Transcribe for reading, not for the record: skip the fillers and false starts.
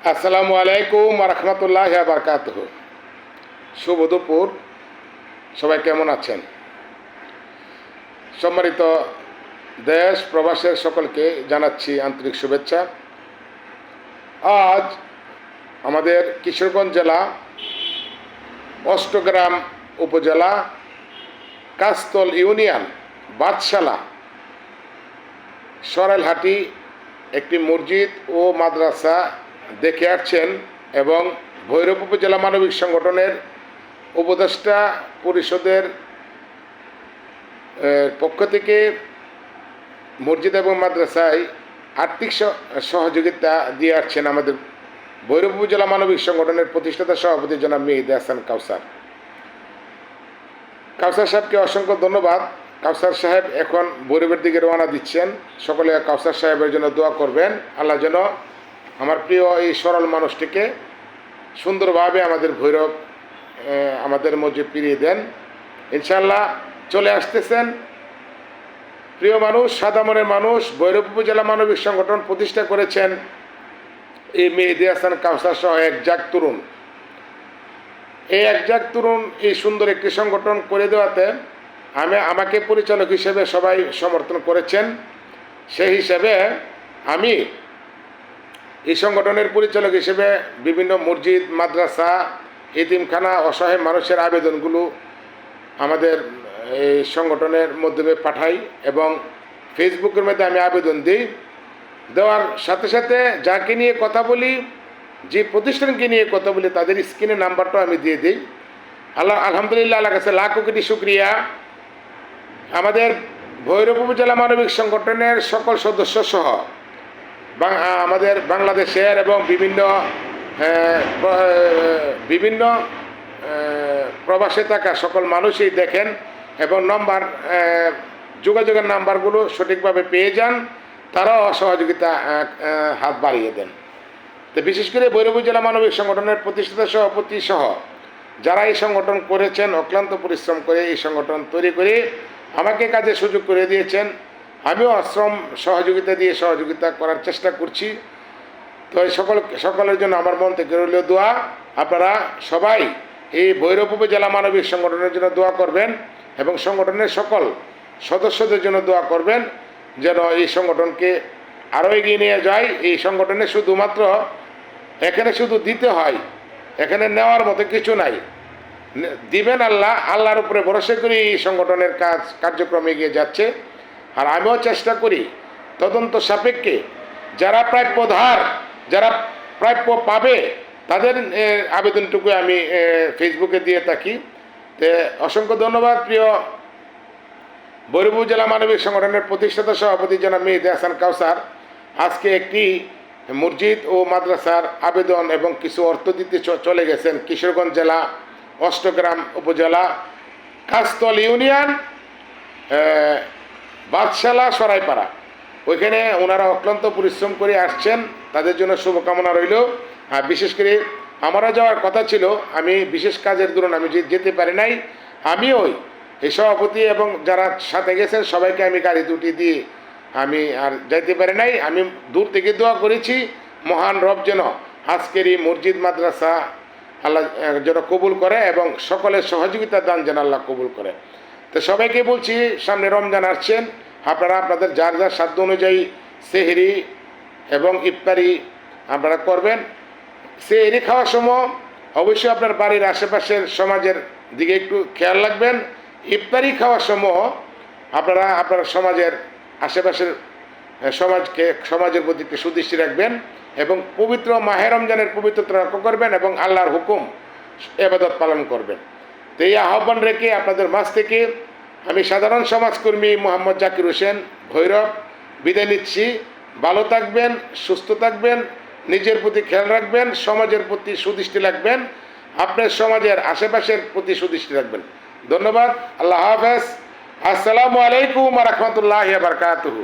আসসালামু আলাইকুম রহমতুল্লাহ বারকাতুহ। শুভ দুপুর, সবাই কেমন আছেন? সম্মানিত দেশ প্রবাসের সকলকে জানাচ্ছি আন্তরিক শুভেচ্ছা। আজ আমাদের কিশোরগঞ্জ জেলা অষ্টগ্রাম উপজেলা কাস্তল ইউনিয়ন বাদশালা সরাইলহাটি একটি মসজিদ ও মাদ্রাসা দেখে আসছেন এবং ভৈরব উপজেলা মানবিক সংগঠনের উপদেষ্টা পরিষদের পক্ষ থেকে মসজিদ এবং মাদ্রাসায় আর্থিক সহযোগিতা দিয়ে আসছেন আমাদের ভৈরব উপজেলা মানবিক সংগঠনের প্রতিষ্ঠাতা সভাপতি জনাব মেহেদী হাসান কাউসার। কাউসার সাহেবকে অসংখ্য ধন্যবাদ। কাউসার সাহেব এখন ভৈরবের দিকে রওনা দিচ্ছেন। সকলে কাউসার সাহেবের জন্য দোয়া করবেন, আল্লাহ যেন আমার প্রিয় এই সরল মানুষটিকে সুন্দরভাবে আমাদের ভৈরব আমাদের মসজিদ ফিরিয়ে দেন। ইনশাআল্লাহ চলে আসতেছেন প্রিয় মানুষ, সাদা মনের মানুষ। ভৈরব উপজেলা মানবিক সংগঠন প্রতিষ্ঠা করেছেন এই মেহেদী হাসান কাউসার সহ একজাক তরুণ। এই একজাক তরুণ এই সুন্দর একটি সংগঠন করে দেওয়াতে আমাকে পরিচালক হিসেবে সবাই সমর্থন করেছেন। সেই হিসেবে আমি এই সংগঠনের পরিচালক হিসেবে বিভিন্ন মসজিদ, মাদ্রাসা, এতিমখানা, অসহায় মানুষের আবেদনগুলো আমাদের এই সংগঠনের মাধ্যমে পাঠাই এবং ফেসবুকের মধ্যে আমি আবেদন দিই। দেওয়ার সাথে সাথে যাকে নিয়ে কথা বলি, যে প্রতিষ্ঠানকে নিয়ে কথা বলি, তাদের স্ক্রিনে নাম্বারটাও আমি দিয়ে দিই। আলহামদুলিল্লাহ, আল্লাহর কাছে লাখ কোটি শুকরিয়া। আমাদের ভৈরব উপজেলা মানবিক সংগঠনের সকল সদস্য সহ আমাদের বাংলাদেশের এবং বিভিন্ন প্রবাসে থাকা সকল মানুষই দেখেন এবং যোগাযোগের নাম্বারগুলো সঠিকভাবে পেয়ে যান, তারাও সহযোগিতা হাত বাড়িয়ে দেন। তো বিশেষ করে ভৈরব জেলা মানবিক সংগঠনের প্রতিষ্ঠাতা সভাপতি সহ যারা এই সংগঠন করেছেন, অক্লান্ত পরিশ্রম করে এই সংগঠন তৈরি করে আমাকে কাজে সুযোগ করে দিয়েছেন, আমিও শ্রম সহযোগিতা দিয়ে সহযোগিতা করার চেষ্টা করছি। তো সকলের জন্য আমার মন থেকে রইল দোয়া। আপনারা সবাই এই ভৈরব উপজেলা মানবিক সংগঠনের জন্য দোয়া করবেন এবং সংগঠনের সকল সদস্যদের জন্য দোয়া করবেন যেন এই সংগঠনকে আরও এগিয়ে নিয়ে যায়। এই সংগঠনে শুধুমাত্র এখানে শুধু দিতে হয়, এখানে নেওয়ার মতো কিছু নাই। দিবেন আল্লাহ, আল্লাহর উপরে ভরসা করে এই সংগঠনের কার্যক্রম এগিয়ে যাচ্ছে। আর আমিও চেষ্টা করি তদন্ত সাপেক্ষে যারা যারা প্রাপ্য পাবে তাদের আবেদনটুকু আমি ফেসবুকে দিয়ে থাকি। তো অসংখ্য ধন্যবাদ প্রিয় ভৈরব জেলা মানবিক সংগঠনের প্রতিষ্ঠাতা সভাপতি জনাব মেহেদী হাসান কাউসার। আজকে একটি মসজিদ ও মাদ্রাসার আবেদন এবং কিছু অর্থ দিতে চলে গেছেন কিশোরগঞ্জ জেলা অষ্টগ্রাম উপজেলা কাস্তল ইউনিয়ন বাদশালা সরাইপাড়া। ওইখানে ওনারা অক্লান্ত পরিশ্রম করে আসছেন, তাদের জন্য শুভকামনা রইল। আর বিশেষ করে আমারও যাওয়ার কথা ছিল, আমি বিশেষ কাজের দরুন আমি যেতে পারি নাই। আমিও এই সভাপতি এবং যারা সাথে গেছেন সবাইকে আমি গাড়ি দুটি দিয়ে আমি আর যাইতে পারি নাই। আমি দূর থেকে দোয়া করেছি মহান রব যেন আজকের এই মসজিদ মাদ্রাসা আল্লাহ যেন কবুল করে এবং সকলের সহযোগিতা দান যেন আল্লাহ কবুল করে। তো সবাইকে বলছি, সামনে রমজান আসছেন, আপনারা আপনাদের যার যার সাধ্য অনুযায়ী সেহরি এবং ইফতারি আপনারা করবেন। সেহরি খাওয়ার সময় অবশ্যই আপনার বাড়ির আশেপাশের সমাজের দিকে একটু খেয়াল রাখবেন। ইফতারি খাওয়ার সময় আপনারা আপনার সমাজের আশেপাশের সমাজের প্রতি একটু সুদৃষ্টি রাখবেন এবং পবিত্র মাহে রমজানের পবিত্রতা রক্ষা করবেন এবং আল্লাহর হুকুম ইবাদত পালন করবেন। তো এই আহ্বান রেখে আপনাদের মাঝ থেকে আমি সাধারণ সমাজকর্মী মোহাম্মদ জাকির হোসেন ভৈরব বিদায় নিচ্ছি। ভালো থাকবেন, সুস্থ থাকবেন, নিজের প্রতি খেয়াল রাখবেন, সমাজের প্রতি সুদৃষ্টি রাখবেন, আপনার সমাজের আশেপাশের প্রতি সুদৃষ্টি রাখবেন। ধন্যবাদ। আল্লাহ হাফেজ। আসসালামু আলাইকুম রহমতুল্লাহ বারকাতুহু।